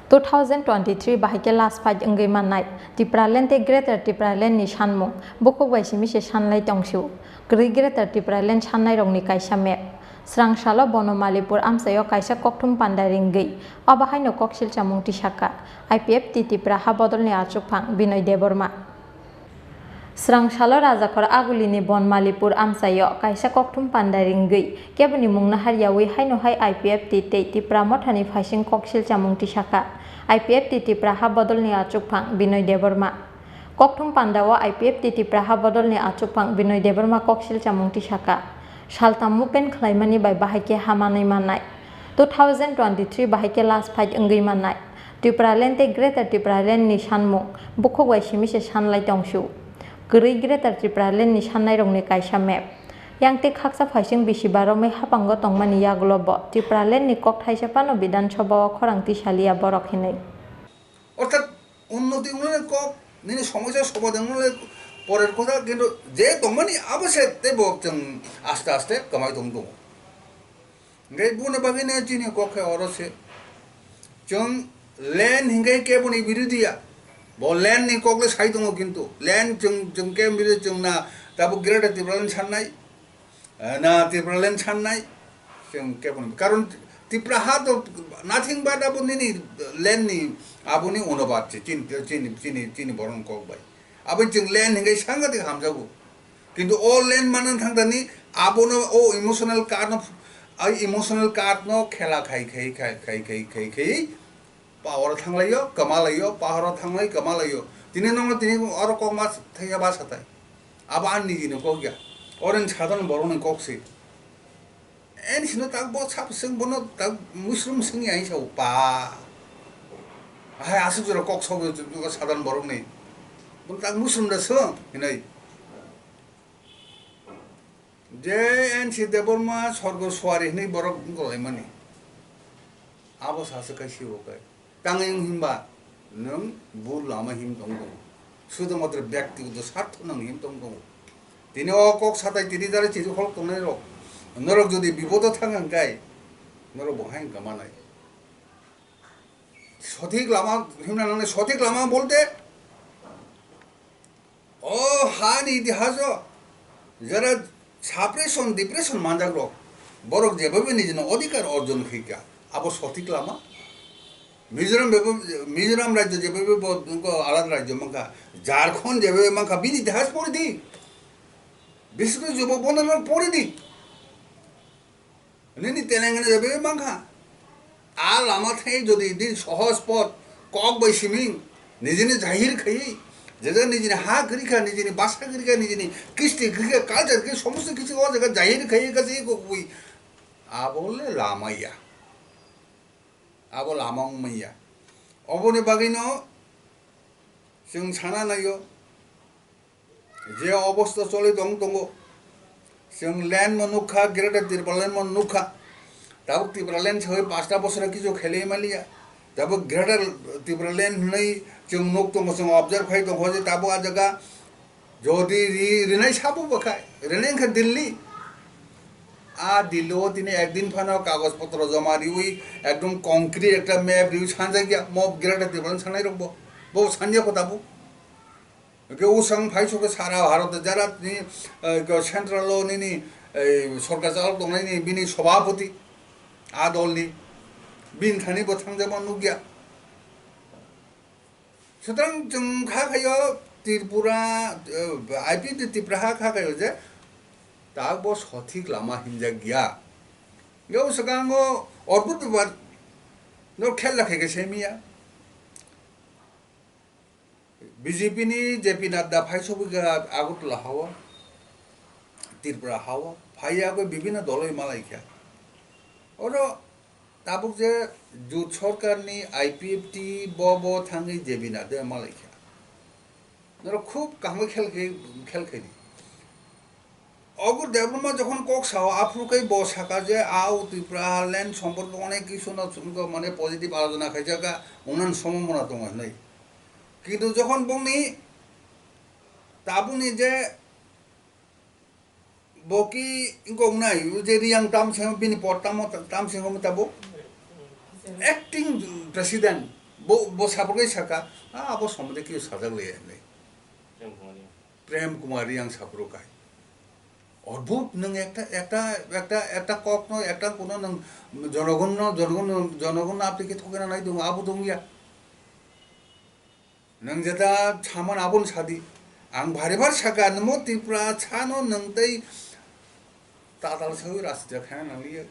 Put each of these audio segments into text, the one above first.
2023 Bahaikhe last fight wngwi Manai Tipraha te Greater Tipraha ni Swngmung bukuk bai simise sanlai tongsiu gri Greater Tipraha sannai rokni kaisa map srangsalo bonomalipur amsayo kaisa kokthum pandaringgi abahaino koksil chamung tisakha IPFT Tipraha bodolni achukphang Binoy Debbarma srangsalo rajakor agulini bonmalipur amsayo kaisa kokthum pandaringgi keboni mungna haryawi haino hai IPFT te Tipraha mothani phaising koksil chamung tisakha IPFT Tipraha bodolni achukphang Binoy Debbarma kokthum pandao IPFT Tipraha bodolni achukphang Binoy Debbarma koksil chamung tisakha saltamu pen khlaimani bai Bahaikhe hamanai Manai 2023 Bahaikhe last fight wngwi Manai Tipraha te Greater Tipraha ni Swngmung bukuk bai simise sanlai tongsiu gri Greater Tipraha ni sannai rokni kaisa map yangte khaksa phaising bisi baromai hapango tongmani yagulobo Tipraha ni kok thaisapano Bidhan Sabha Khorang tisalia borok hinai অর্থাৎ উন্নতি উন্নয়নের cock নিনি সমস্যা সমাধান পরের কথা কিন্তু যে দমানি আবশ্যক তেব जों আস্তে আস্তে কামাই দং দङ গে বুনে বাগিনে চিনি ককে অরসে जों ল্যান্ড হিঙ্গাই কেবনি বিরোধিয়া ব ল্যান্ড নি ককলে সাই দङ কিন্তু ল্যান্ড जों কে মিলে जों না তাবো গ্রেটার ত্রিপুরা সান্নাই না ত্রিপুরা সান্নাই जों কেবনি কারণ Tipraha to nothing but abuni land ni abuni onobat chini boron kok bai abun jing land hingai sanga de hamjago kintu all land manan thangdani abono o emotional card no khela khai power thanglayo kamalayo power thanglai kamalayo tini nong tini aro kok mas thaya ba satai aban ni gino kok ya oren sadan boron kok se en sino tak bo chap sing bono tak muslim sing ai sa pa hai asu jero kok sogo juga sadan borong ni bon tak muslim da so hinai je en si Debbarma sorgo swari ni borok golai mani abo sasa kai si okai tangeng himba nang bul lama him tong tong sudo matre ব্যক্তিগত স্বার্থ nang him tong tong tini o kok satai tini dare chiru hol tong nei rok নরক যদি বিপদ থাকেন গাই নরক বহাই কামানাই সঠিক লামা হিমনা সঠিক লামা বলতে ও হান ইতিহাস যারা সাপ্রেশন ডিপ্রেশন মানজাগ্র বরক যেভাবে নিজের অধিকার অর্জন হইকা আবার সঠিক লামা মিজোরাম রাজ্য যেভাবে আলাদা রাজ্য মাখা ঝাড়খণ্ড যেভাবে মাখা বিন ইতিহাস পড়ে দি বিশেষ করে যুব বন্ধন পড়ে দি Nini Telangana jabe mangha al amat hai jodi din সহজ পথ cock bai siming nijine jahir khai যেটা নিজে হা করি খা নিজে বাসা করি খা নিজে কৃষ্টি কৃষ্টি কালচার কি সমস্ত কিছু ও জায়গা জাহির খাই কাছে কই আবলে লামাইয়া আবল আমং মাইয়া অবনে বাগিনো जों সানা নাইও যে অবস্থা চলে দং দङ जों ল্যান্ড মনুখা গ্রেটার ত্রিপুরা মনুখা তাবো ত্রিপুরা ল্যান্ড হয়ে 5টা বছর কিছু খেলে মালিয়া তাবো গ্রেটার ত্রিপুরা ল্যান্ড নাই जों নক দङ जों অবজার্ভ খাই দङ যে তাবো আ জায়গা যদি রিনাই সাবো বখায় রিনাই খা দিল্লি আ দিল্লো দিনে একদিন ফানো কাগজপত্র জমা দিউই একদম কংক্রিট একটা ম্যাপ দিউ সানজা গিয়া মব গ্রেটার ত্রিপুরা সানাই রকবো বহু সানজা কথাবো কেউসাং ফাইসকে সারা ভারতে যারা সেন্ট্রাল নিনি সরকার চালক দংনাইনি বিনি সভাপতি আ দলনি বিন খানিबो थांजाबा नुगिया সুতরাং जों खाखायो त्रिपुरा आईपीएफटी त्रिपुरा खाखायो जे ताबो सঠিক लामा हिमजा गिया गेउ सगांगो अद्भुत बात नो खेल लाखेगे सेमिया बीजेपी नि जेपी नड्डा फाइसबिगा आगरतला हावा त्रिपुरा हावा फाइया को विभिन्न दलय मालाइखा ओरो ताबुक जे जुट सरकार नि आईपीएफटी बब थांगै जेपी नड्डा मालाइखा नरो खूब कामो खेलखेनि अगुर देबरमा যখন কক সাও আফ্রিকায় বসাকা যে আও ত্রিপুরা ল্যান্ড সম্পর্কে অনেক কিছু না মানে পজিটিভ আলোচনা খাইজাকা উন্নয়ন সম্ভাবনা দङ নাই কিন্তু যখন বংনি তাবুনি যে বকি ইংকং নাই যে রিয়াং তাম সেম বিনি পটাম তাম সেম তাবো acting president bo saprokai saka abo somode ki sajak le nei প্রেম কুমারী আং সাপ্রকাই অদ্ভুত নং একটা কক ন একটা কোন নং জনগণ আপনি কি থকে না নাই দং আবু দং গিয়া নং যেটা ছামান আবন সাদি আং ভারিবার সাকা নমো ত্রিপুরা ছানো নং তাই তাতাল সই রাস্তা খায় নাংলিয়া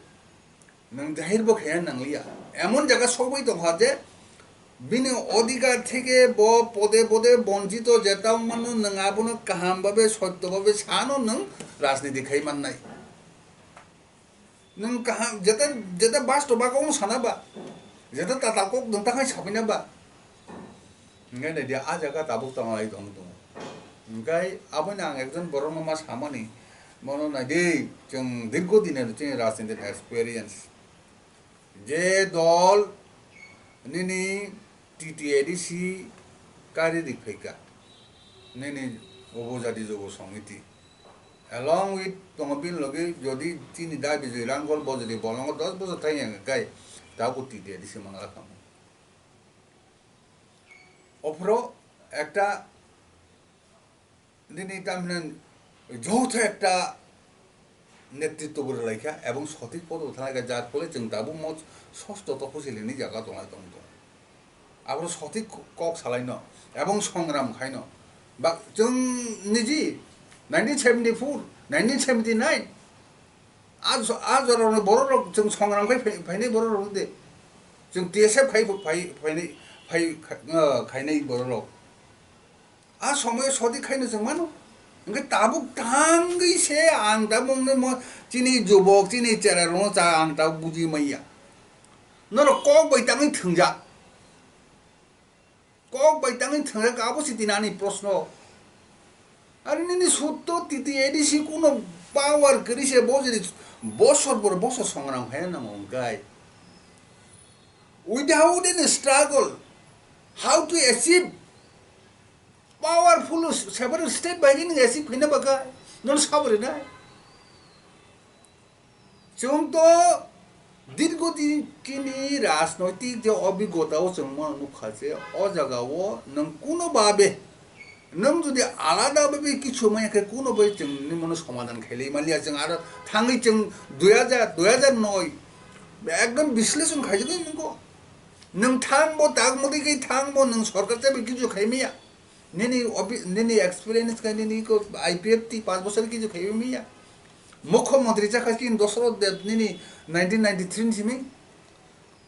নং জাহিরবো খায় নাংলিয়া এমন জায়গা সবই তো যে বিনি অধিকার থেকে পদে পদে বঞ্চিত যেটাও মানুষ নং আবনো কাহাম ভাবে সত্যভাবে সানো নং রাজনীতি খাই মান নাই নং কাহাম যেটা বাস্তব বা কোনো সানাবা যেটা তাতাকক নং তাকাই সাবিনাবা ओंखाय नै आ जायगा दाबो तामाय दं ओंखाय आबोनो आं एकजन बर' मामा सामानि मनो नायदि जों दीर्घदिনের जोंनि राजनीतिक एक्सपिरियेन्स जे दल निनि टीटीएडीसी कार्यदिक फैका निनि उपजाति जौग समिति along with तंगबिन लगे जदि तिनि दा बिजय रांगल बजदि बलंग 10 বছর थाइ आं गाय दाबो टीटीएडीसी मांगला खामो অপরো একটা দিনে তামনেন যৌথ একটা নেতৃত্ব করে রাখা এবং সঠিক পদ উঠানায় যার ফলে जों দাবো মত ষষ্ঠ তপশিলিনি জায়গা দङ আবার সঠিক কক সালাইন এবং সংগ্রাম খাইন বা जों निजी 1974 1979 आज जरावनो बर' रक जों संग्राम फाइनाय बर' रक दे जों टीएसएफ फाइनाय खायनाय बर' रक आ समय सदी खायनो जों मानो ओंखाय दाबो थांगैसे आं दा बुंनो चिनि जुबक चिनि चेरारनो जा आं दा बुजि मैया नर कक बैताङै थोंजा कक बैताङै थोंजा गाबो सिदिनानि प्रश्न आरो निनि सत्य टीटीएडीसी कोनो पावर करिसे बजरि बसर संग्राम खायना नांगौ ओंखाय without any struggle how to achieve powerful several step by getting achieve kena baka non sabore na जों तो दीर्घदिन किनि राजनैतिक जे अभिज्ञताओ जों नुखासे अ जागाओ नों कोनो भाबे नों जुदि आलादा भाबे किछु मायके कोनो भाबे जोंनि मन समाधान खाइले मालिया जों आरो थाङै जों 2009 एकदम विश्लेषण खाइजों नंगौ नों थांबो दागमदिकै थांबो नों सरकार चाहिँ किजु खाइमिया नेनि एक्सपिरियेन्स का नेनि को IPFT 5 বছর किजु खाइमिया मुख्यमंत्री चाहिँ खासिन दोस्रो नेनि 1993 सिमै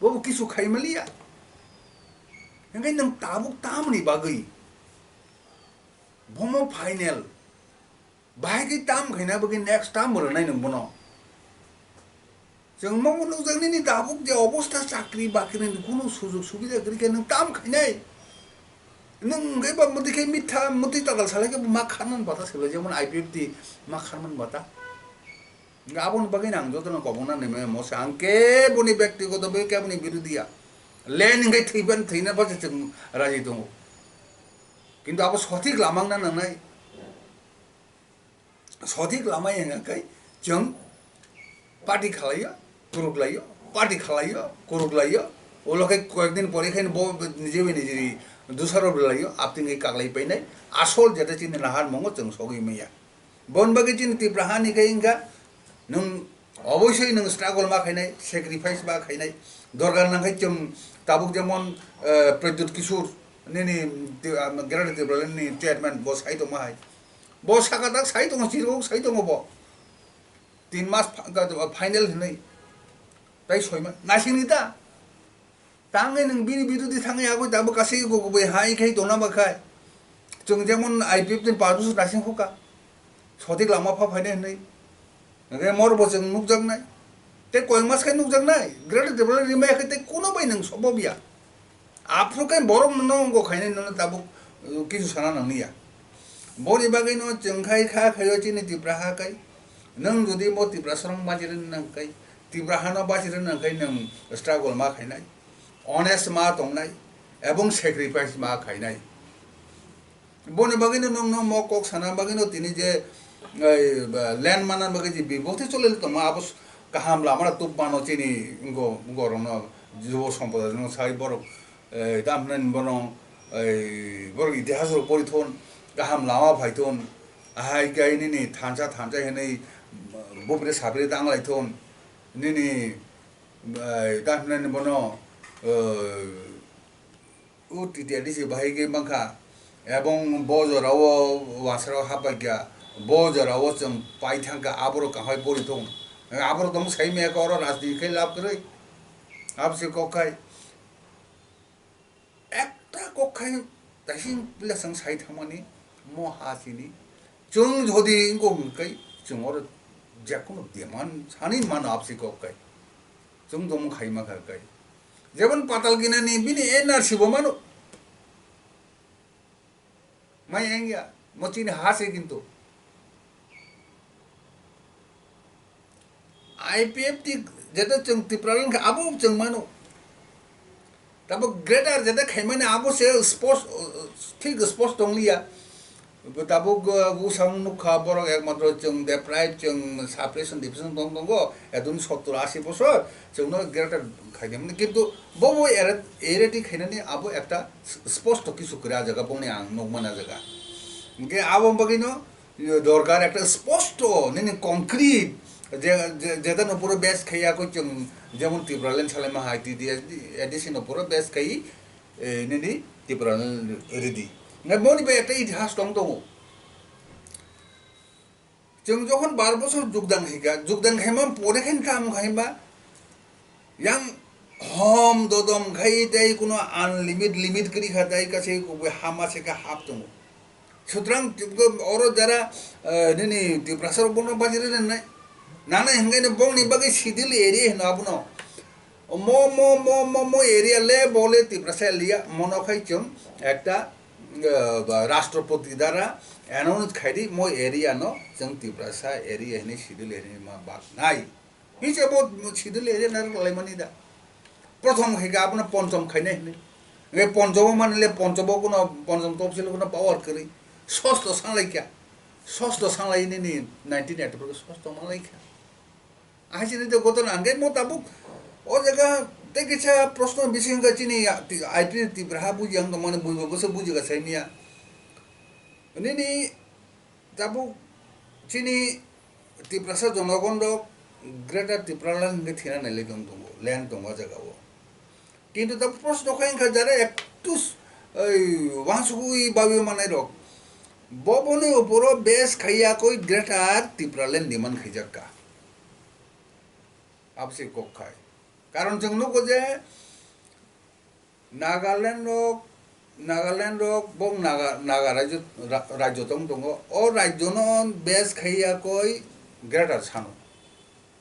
वो किजु खाइमलिया ओंखाय नों ताबुक तामनि बागै बमो फाइनल बाहायकै ताम खाइना बागै नेक्स्ट ताम बरनाय नों बनो जों मावनो जोंनि दाबुक जे अबस्था चाकरि बाकरिनि कोनो सुजुग सुबिदा गैया नों ताम खाइनाय नों गैबा मदिकै मिथा मति तागाल सालायके मा खानमन बाता सेबे जेमन IPFT मा खानमन बाता गाबन बागै नां जतन गबना नेमे मसे आंके बनि व्यक्तिगत बे केबनि बिरुदिया लेन गै थैबान थैना बाजे जों राजि दङ किन्तु अब सठिक लामांना नांनाय सठिक लामा हेंगाकै जों पार्टी खालायो ग्रुप लायो पार्टी खालायो ग्रुप लायो ओलखे कয়েকদিন পরে খাইন নিজে दूसरो लायो आपतिङै कागलै पैनाय आसल जेटा चिनि नाहार मंगो जों सगै मैया बनबागै चिनि तिप्राहा निखाइंगा नों अबश्य नों स्ट्रागल मा खाइनाय सेक्रिफाइस बा खाइनाय दरगार नांखाय जों ताबुक जेमन प्रद्युत किशोर नेनि ग्रेड देबरनि चेयरमैन बस साइतो माहाय बस साकाता साइतो सिरगौ साइतो बो 3 मास फाइनल होनाय ताइ 6 मास नासिनि दा ताङै नों बिनि बिरुदि थाङै आगो दाबो गासै गगबै हाय खाय दना बाखाय जों जेमन IPFT पारबुस दासिम होका सदिक लामा फा फायनाय होनाय ओंखाय मरबो जों नुकजांनाय ते कय मास खाय नुकजांनाय ग्रेड डेभलप रिमायाखै ते कोनो बाय नों सबबिया आफ्रुकाय बरम नंगौ खायनाय नों दाबो किसु साना नंनिया बरि बागै न जोंखाय खा खायो चिनि तिप्राहा खाय नों जुदि म तिप्रा सरं बाजिरन नंखाय तिप्राहा न बाजिरन नंखाय नों स्ट्रागल मा खायनाय ऑनेस्ट मा दंनाय एवं सेक्रिफाइस मा खायनाय बनि बागैनो नों म कक साना बागैनो तिनि जे लैंड माना बागै जे बिबोते चले तो मा आबस गाहाम लामारा तुप मानो चिनि गरम जुब सम्पद साइ बर दामनान बनो बर इतिहास परिथन गाहाम लामा फाइथन आहाय गायनि नि थांसा हेनै बब्रे साब्रे दांलायथन निनि दामनान बनो उटिटियादि से बाहायगे बांखा এবং বজরাও ওয়াসরাও হাবাগিয়া বজরাও जों পাইথাঙ্কা আবর কাহাই বলিথং আবর দম সাইমে কর রাজনীতি লাভ করে আপসে কখাই একটা কখাই দাসিন প্লাসং সাই থামানি মহাসিনি जों যদি গমকাই जों অর যেকোনো দেমান সানি মান আপসে কখাই जों দম খাইমা খাই যেমন পাতাল গিনানি বিনি এনআরসি বমানো मैं आएंगे मची ने हाथ से किंतु IPFT जैसे चंग तिप्रालन का आबो चंग मानो तब ग्रेटर जैसे खेमने आबो से स्पोर्ट्स ठीक स्पोर्ट्स टोंग लिया तब गुसंग नुखा बरक एक मात्र चंग डेप्राइव चंग साप्रेशन डिप्रेशन टोंग टोंगो एदुन 70-80 বছর चंग ग्रेटर खाइदेमने किंतु बबो एरेटी खेनानि आबो एकटा स्पष्ट किछु करा जगह बंनि आं नगमाना जगह इनके आबो बगिनो दरकार एकटा स्पष्ट निनि कंक्रीट जेदा नपुरो बेस खैया को जों जेमन तिब्रालेन सालेमा हाइति एडिशन नपुरो बेस खै निनि तिब्रालेन रेडी ने बनि बे एकटा इतिहास दं दङ जों जखन 12 বছর যোগদাन खाइमा परेखेन काम खाइमा yang hom dodom khai dai kuno limit kri khatai ka se ko hama se ka hap tumu sutrang oro jara nini tiprasar bono bajire nai nana hengai ne bong ni bagai sidil area na abuno mo area le bole tiprasa liya mono khai chum ekta রাষ্ট্রপতি দ্বারা announce খাইদি mo area no jang tiprasa area ni sidil area ma bak nai হিসেবে সিদিল area নার লাইমানি দা প্রথম হেগা আপনা পঞ্চম খাইনে নে এ পঞ্চম মানলে পঞ্চম কোন পঞ্চম তফসিল কোন পাওয়ার করি ষষ্ঠ সাংলাই নি 1980 ষষ্ঠ মালাইকা আইছিনি তো গত আঙ্গে মোতাবক ও জায়গা দেখেছা প্রশ্ন বিশেষ চিনি আইপি তিপ্রাহা বুঝিয়াং তো মানে বুঝবো বসে বুঝি গেছে মিয়া নি তাবু চিনি তিপ্রাসা জনগণ ग्रेटर तिप्राला के थिना नले दं दंगो लैंड दंगो जगावो किंतु तब प्रश्न खाइन खा जारे एकटुस वासुई बाबी माने रक बबने उपरो बेस खैया कोई ग्रेटर तिप्रालेन निमन खैजका आपसे को खाय कारण जों नको जे नागालैंड रक बं नागा राज्य दंगो ओ राज्य न बेस खैया कोई ग्रेटर सानो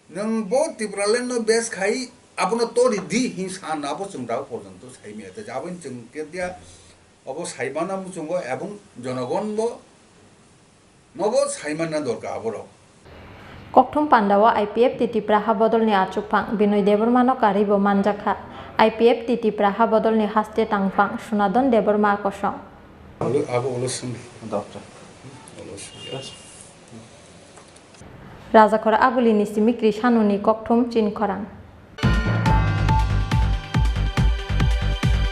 नों बो तिप्रालेन नो बेस खाई आपनो तोरी दी हिंसा नाबो जोंदा पर्यन्त साइमियाते जाबोन जों केदिया अबो साइमाना मुचुंगो एबं जनगण बो नबो साइमाना दरकार आबरो कक्थुम पांडावा IPFT तिप्राहा बदलनि आचुकफां बिनय देबरमानो कारिबो मानजाखा IPFT तिप्राहा बदलनि हास्ते तांफां सुनादन देबरमा कसं आबो ओलसुन डॉक्टर राजाखरा आगुलिनि सिमिक्रि सानुनि कक्थुम चिन खरां